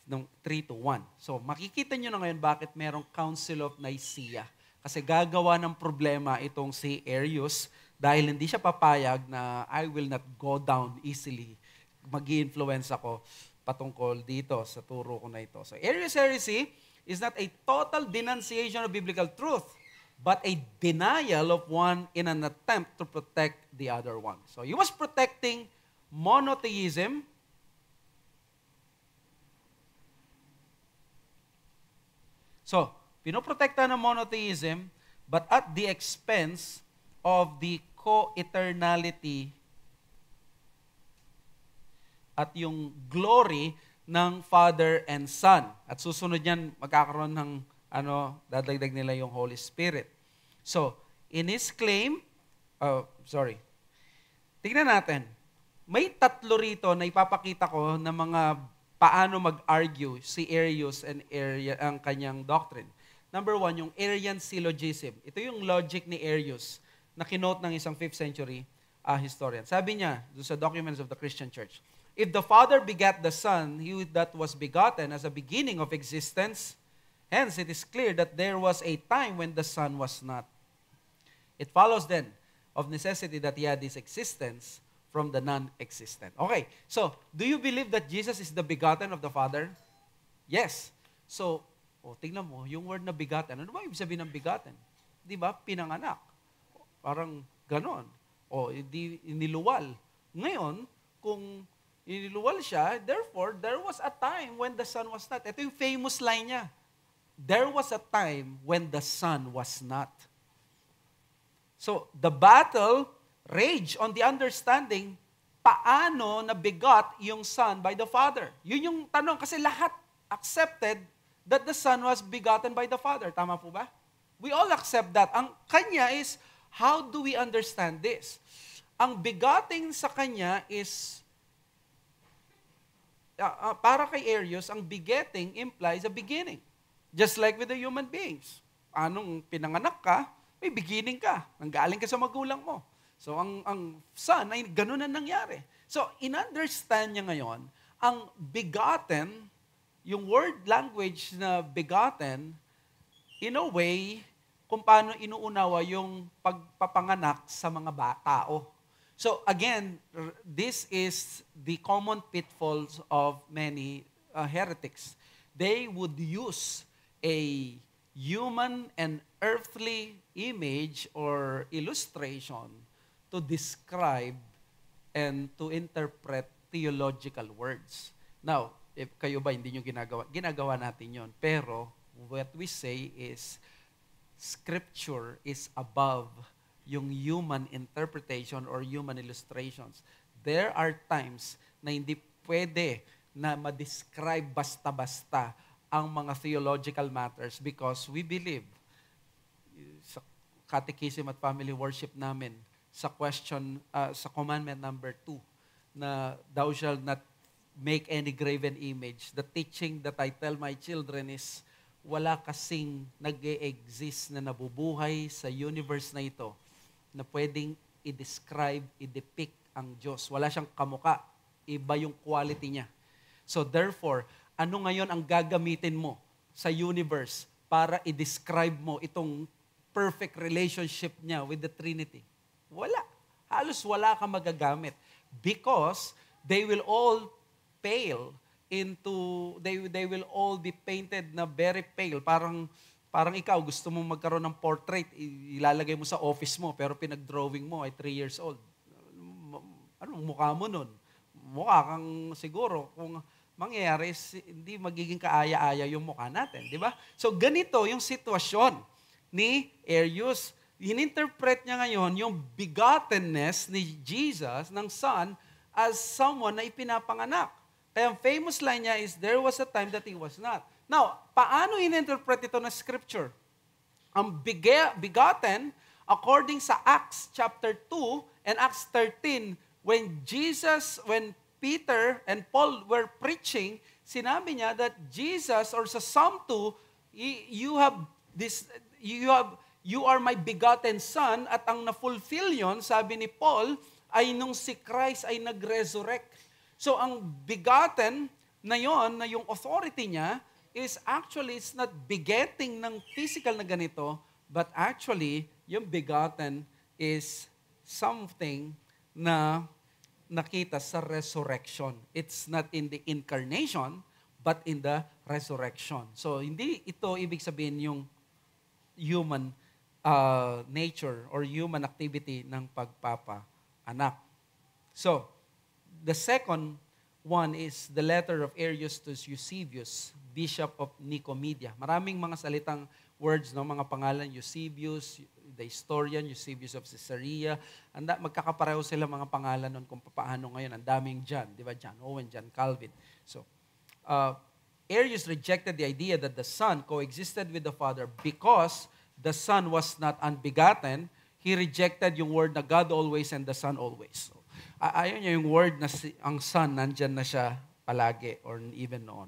noong 321. So, makikita nyo na ngayon bakit merong Council of Nicaea. Kasi gagawa ng problema itong si Arius dahil hindi siya papayag na I will not go down easily. Mag-i-influence ako patungkol dito sa turo ko na ito. So Arius heresy is not a total denunciation of biblical truth, but a denial of one in an attempt to protect the other one. So he was protecting monotheism. So, pinoprotekta ng monotheism, but at the expense of the co-eternality at yung glory ng Father and Son. At susunod yan, magkakaroon ng, dadagdag nila yung Holy Spirit. So, in his claim, tingnan natin, may tatlo rito na ipapakita ko na mga paano mag-argue si Arius and ang kanyang doctrine. Number one, yung Arian syllogism. Ito yung logic ni Arius na kinote ng isang 5th century historian. Sabi niya, doon sa Documents of the Christian Church, if the Father begat the Son, he that was begotten as a beginning of existence, hence it is clear that there was a time when the Son was not. It follows then of necessity that he had his existence from the non-existent. Okay, so do you believe that Jesus is the begotten of the Father? Yes. So, tingnan mo, yung word na begotten, ano ba ibig sabihin ng begotten? Di ba? Pinanganak. Parang ganon. Niluwal. Ngayon, kung Iniluwal siya, therefore, there was a time when the Son was not. Ito yung famous line niya. There was a time when the Son was not. So, the battle raged on the understanding, paano nabigot yung Son by the Father? Yun yung tanong, kasi lahat accepted that the Son was begotten by the Father. Tama po ba? We all accept that. Ang kanya is, how do we understand this? Ang begotten sa kanya is, para kay Arius, ang begetting implies a beginning. Just like with the human beings. Anong pinanganak ka, may beginning ka. Nanggaling ka sa magulang mo. So, ang son ay ganun na nangyari. So, in-understand niya ngayon, ang begotten, yung word language na begotten, in a way, kung paano inuunawa yung pagpapanganak sa mga tao. So again, this is the common pitfalls of many heretics. They would use a human and earthly image or illustration to describe and to interpret theological words. Now, if kayo ba hindi nyo ginagawa natin yon. Pero what we say is, Scripture is above yung human interpretation or human illustrations. There are times na hindi pwede na ma-describe basta-basta ang mga theological matters because we believe sa catechism at family worship namin sa sa commandment number 2 na thou shalt not make any graven image. The teaching that I tell my children is wala kasing nag-e-exist na nabubuhay sa universe na ito na pwedeng i-describe, i-depict ang Diyos. Wala siyang kamuka. Iba yung quality niya. So therefore, ano ngayon ang gagamitin mo sa universe para i-describe mo itong perfect relationship niya with the Trinity? Wala. Halos wala kang magagamit. Because they will all pale into, they will all be painted na very pale. Parang ikaw, gusto mo magkaroon ng portrait, ilalagay mo sa office mo, pero pinag-drawing mo ay 3 years old. Anong mukha mo nun? Mukha kang siguro, kung mangyayari, hindi magiging kaaya-aya yung mukha natin. Di ba? So, ganito yung sitwasyon ni Arius. Hininterpret niya ngayon yung begottenness ni Jesus, ng Son, as someone na ipinapanganak. Kaya ang famous line niya is, there was a time that he was not. Now, paano in-interpret ito na scripture? Ang begotten, according sa Acts chapter 2 and Acts 13, when Peter and Paul were preaching, sinabi niya that Jesus, or sa Psalm 2, you are my begotten son, at ang na-fulfill yon, sabi ni Paul, ay nung si Christ ay nag-resurrect. So ang begotten na yon, na yung authority niya, is actually, it's not begetting ng physical na ganito, but actually, yung begotten is something na nakita sa resurrection. It's not in the incarnation, but in the resurrection. So, hindi ito ibig sabihin yung human nature or human activity ng pagpapaanak. So, the second one is the letter of Arius to Eusebius, Bishop of Nicomedia. Maraming mga salitang words, no? Mga pangalan, Eusebius, the historian, Eusebius of Caesarea. Magkakapareho sila mga pangalan nun kung paano ngayon. Ang daming John, di ba? John Owen, John Calvin. So, Arius rejected the idea that the Son coexisted with the Father because the Son was not unbegotten. He rejected yung word na God always and the Son always. So, ayaw niya yung word na ang Son, nandyan na siya palagi or even noon.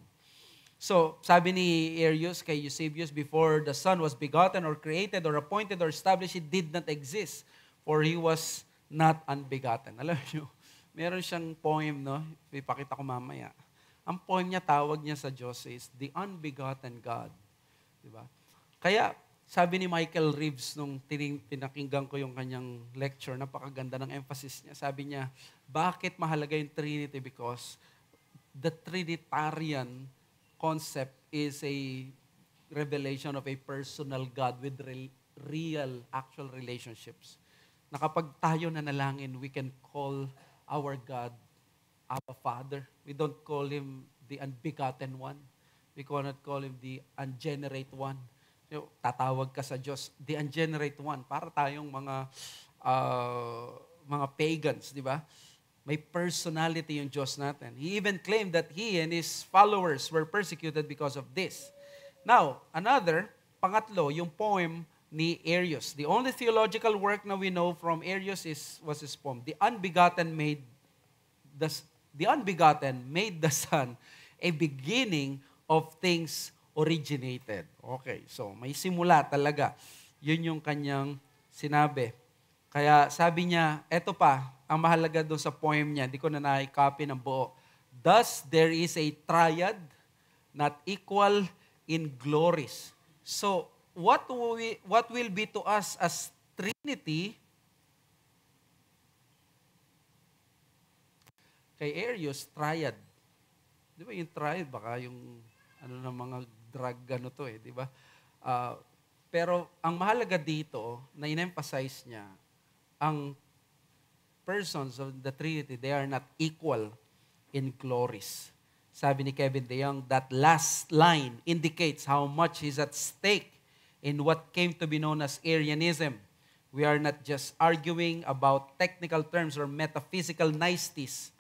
So, sabi ni Arius kay Eusebius, before the Son was begotten or created or appointed or established, He did not exist, for He was not unbegotten. Alam niyo, meron siyang poem, no? Ipakita ko mamaya. Ang poem niya, tawag niya sa Diyos is, The Unbegotten God. Diba? Kaya, sabi ni Michael Reeves, nung pinakinggan ko yung kanyang lecture, napakaganda ng emphasis niya. Sabi niya, bakit mahalaga yung Trinity? Because the Trinitarian concept is a revelation of a personal God with real, actual relationships. Na kapag tayo nanalangin, we can call our God Abba Father. We don't call Him the unbegotten one. We cannot call Him the ungenerate one. Tatawag ka sa Diyos, the ungenerate one. Para tayong mga pagans, di ba? May personality yung Diyos natin. He even claimed that He and His followers were persecuted because of this. Now, pangatlo, yung poem ni Arius. The only theological work na we know from Arius was his poem. The unbegotten made the Son a beginning of things originated. Okay, so may simula talaga. Yun yung kanyang sinabi. Kaya sabi niya, eto pa, ang mahalaga doon sa poem niya, hindi ko na na-copy ng buo. Thus, there is a triad not equal in glories. So, what will be to us as Trinity, kay Arius, triad. Di ba yung triad, baka yung ng mga drug di ba? Pero ang mahalaga dito, na in-emphasize niya, ang persons of the Trinity, they are not equal in glories. Sabi ni Kevin DeYoung, that last line indicates how much is at stake in what came to be known as Arianism. We are not just arguing about technical terms or metaphysical niceties.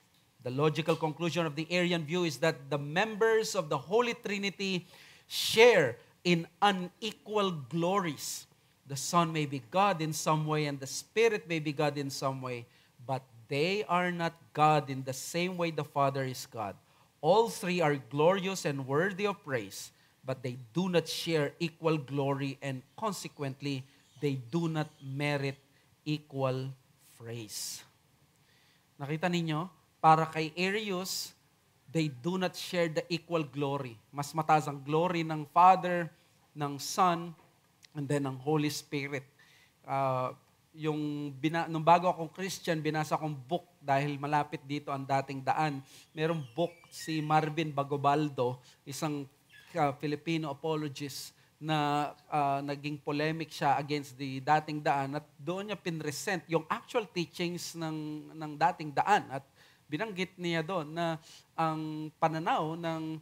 The logical conclusion of the Arian view is that the members of the Holy Trinity share in unequal glories. The Son may be God in some way and the Spirit may be God in some way, but they are not God in the same way the Father is God. All three are glorious and worthy of praise, but they do not share equal glory and consequently, they do not merit equal praise. Nakita ninyo? Para kay Arius, they do not share the equal glory. Mas mataas ang glory ng Father, ng Son, and then ng Holy Spirit. Nung bago akong Christian, binasa kong book dahil malapit dito ang dating daan. Merong book si Marvin Bagobaldo, isang Filipino apologist na naging polemic siya against the dating daan at doon niya pinresent yung actual teachings ng dating daan at binanggit niya doon na ang pananaw ng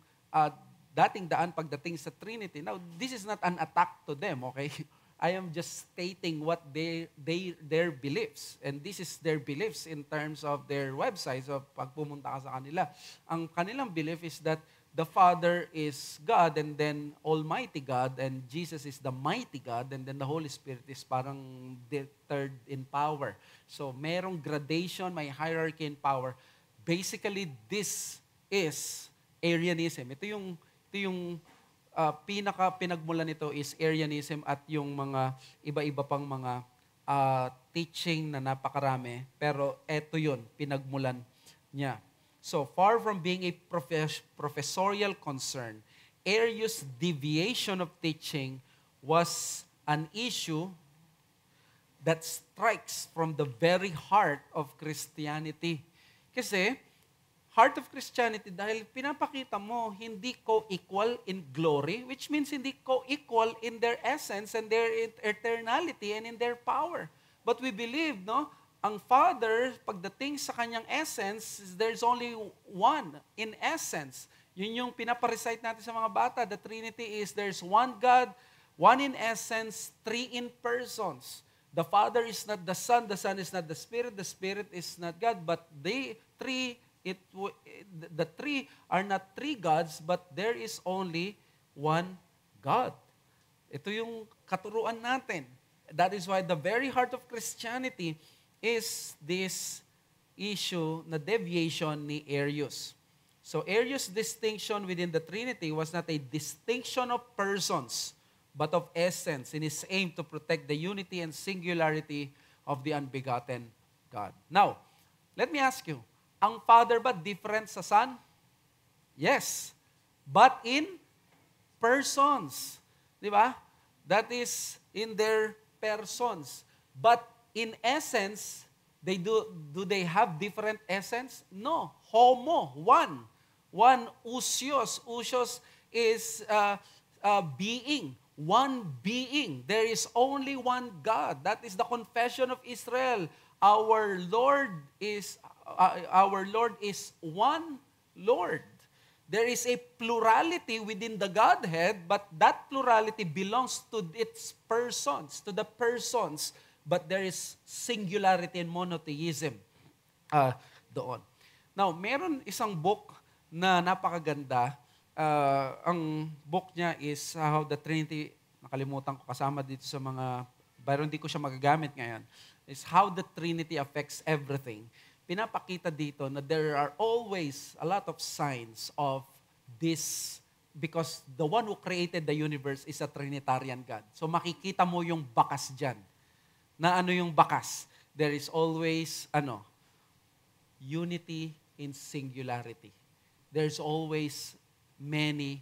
dating daan pagdating sa Trinity. Now, this is not an attack to them, okay? I am just stating what their beliefs. And this is their beliefs in terms of their websites. So, pag pumunta ka sa kanila, ang kanilang belief is that the Father is God and then Almighty God and Jesus is the mighty God and then the Holy Spirit is parang the third in power. So, merong gradation, may hierarchy in power. Basically, this is Arianism. Ito yung pinaka-pinagmulan nito is Arianism at yung mga iba-iba pang mga teaching na napakarami. Pero ito yun, pinagmulan niya. So, far from being a professorial concern, Arius' deviation of teaching was an issue that strikes from the very heart of Christianity. Kasi, heart of Christianity, dahil pinapakita mo, hindi co-equal in glory, which means hindi co-equal in their essence and their eternality and in their power. But we believe, ang Father, pagdating sa kanyang essence, there's only one in essence. Yun yung pinaparecite natin sa mga bata. The Trinity is there's one God, one in essence, three in persons. The Father is not the Son is not the Spirit is not God, but the three are not three gods, but there is only one God. Ito yung katuruan natin. That is why the very heart of Christianity is this issue na deviation ni Arius. So Arius' distinction within the Trinity was not a distinction of persons, but of essence in his aim to protect the unity and singularity of the unbegotten God. Now, let me ask you, ang Father ba different sa Son? Yes, but in persons. Di ba? That is in their persons. But in essence, do they have different essence? No. Homo, one. One ousios. Ousios is being. One being. There is only one God. That is the confession of Israel. Our Lord is our Lord is one Lord. There is a plurality within the Godhead, but that plurality belongs to its persons, to the persons. But there is singularity and monotheism doon. Now, meron isang book na napakaganda. Ang book niya is How the Trinity, nakalimutan ko kasama dito sa mga, pero hindi ko siya magagamit ngayon, is How the Trinity Affects Everything. Pinapakita dito na there are always a lot of signs of this because the one who created the universe is a Trinitarian God. So makikita mo yung bakas dyan. Na ano yung bakas? There is always, unity in singularity. There's always many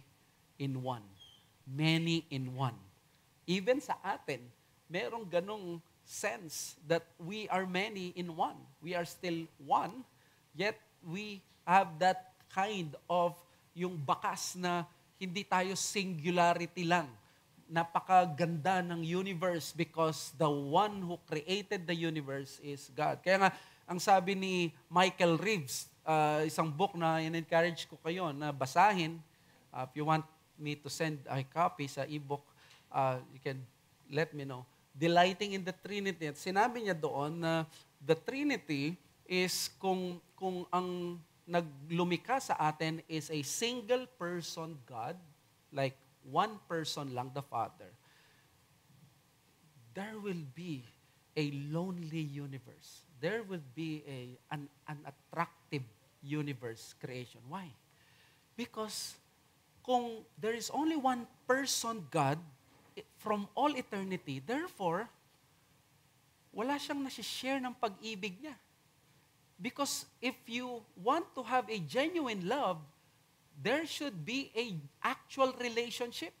in one. Many in one. Even sa atin, merong ganong sense that we are many in one. We are still one, yet we have that kind of yung bakas na hindi tayo singularity lang. Napakaganda ng universe because the one who created the universe is God. Kaya nga, ang sabi ni Michael Reeves, isang book na in-encourage ko kayo na basahin, if you want me to send a copy sa ebook, you can let me know. Delighting in the Trinity. At sinabi niya doon na the Trinity is kung ang naglumika sa atin is a single person God, like one person lang, the Father, there will be a lonely universe. There will be an unattractive universe creation. Why? Because kung there is only one person God, from all eternity, therefore, wala siyang nasi-share ng pag-ibig niya. Because if you want to have a genuine love, there should be an actual relationship.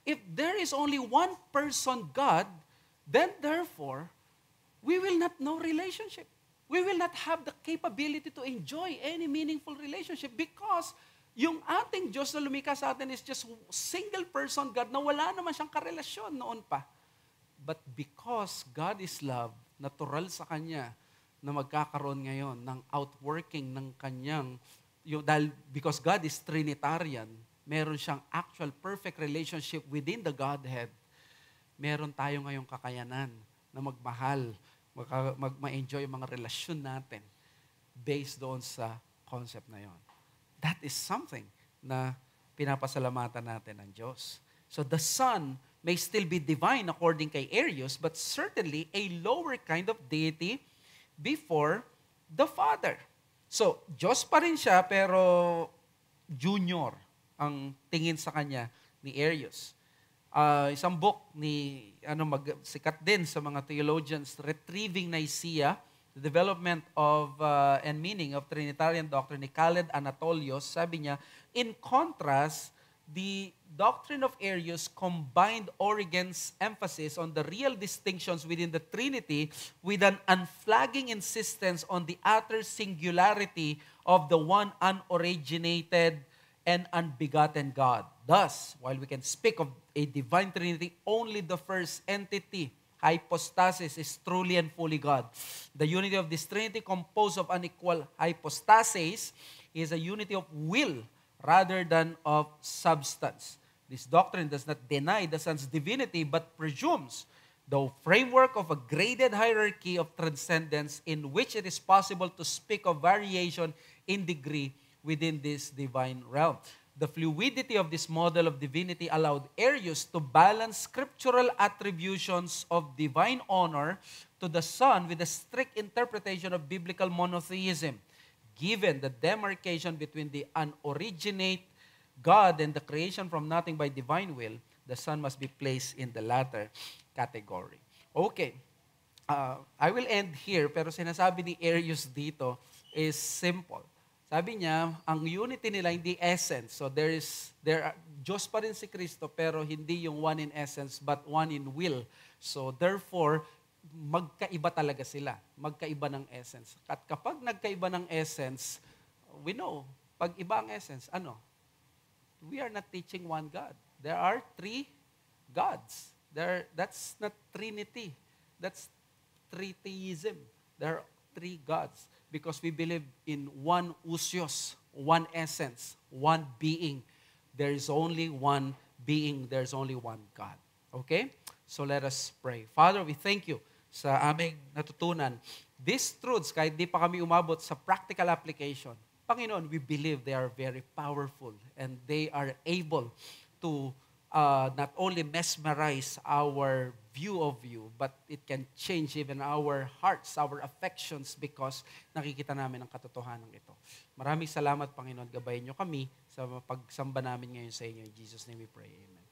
If there is only one person God, then therefore, we will not know relationship. We will not have the capability to enjoy any meaningful relationship because yung ating Diyos na lumikha sa atin is just single person God na wala naman siyang karelasyon noon pa. But because God is love, natural sa Kanya na magkakaroon ngayon ng outworking ng Kanyang, dahil because God is Trinitarian, meron siyang actual perfect relationship within the Godhead. Meron tayo ngayong kakayanan na magmahal, ma-enjoy yung mga relasyon natin based doon sa concept na yon. That is something na pinapasalamatan natin ng Diyos. So the Son may still be divine according kay Arius, but certainly a lower kind of deity before the Father. So, Diyos pa rin siya, pero junior ang tingin sa kanya ni Arius. Isang book ni sikat din sa mga theologians, Retrieving Nicaea, The Development of and Meaning of Trinitarian Doctrine ni Khaled Anatolios, sabi niya, in contrast, the doctrine of Arius combined Origen's emphasis on the real distinctions within the Trinity with an unflagging insistence on the utter singularity of the one unoriginated and unbegotten God. Thus, while we can speak of a divine Trinity, only the first entity, hypostasis, is truly and fully God. The unity of this Trinity, composed of unequal hypostases, is a unity of will rather than of substance. This doctrine does not deny the Son's divinity, but presumes the framework of a graded hierarchy of transcendence in which it is possible to speak of variation in degree within this divine realm. The fluidity of this model of divinity allowed Arius to balance scriptural attributions of divine honor to the Son with a strict interpretation of biblical monotheism. Given the demarcation between the unoriginate God and the creation from nothing by divine will, the Son must be placed in the latter category. Okay, I will end here, pero sinasabi ni Arius dito is simple. Sabi niya, ang unity nila hindi essence. So Diyos pa rin si Kristo, pero hindi yung one in essence, but one in will. So therefore, magkaiba talaga sila. Magkaiba ng essence. At kapag nagkaiba ng essence, we know, pag iba ang essence, we are not teaching one God. There are three gods. That's not Trinity. That's tritheism. There are three gods. because we believe in one usios, one essence, one being. There is only one being, there's only one God. Okay? So let us pray. Father, we thank you sa aming natutunan. These truths, kahit di pa kami umabot sa practical application, Panginoon, we believe they are very powerful and they are able to not only mesmerize our view of you, but it can change even our hearts, our affections, because nakikita namin ang katotohanan ito. Maraming salamat, Panginoon. Gabayan niyo kami sa pagsamba namin ngayon sa inyo. In Jesus' name we pray. Amen.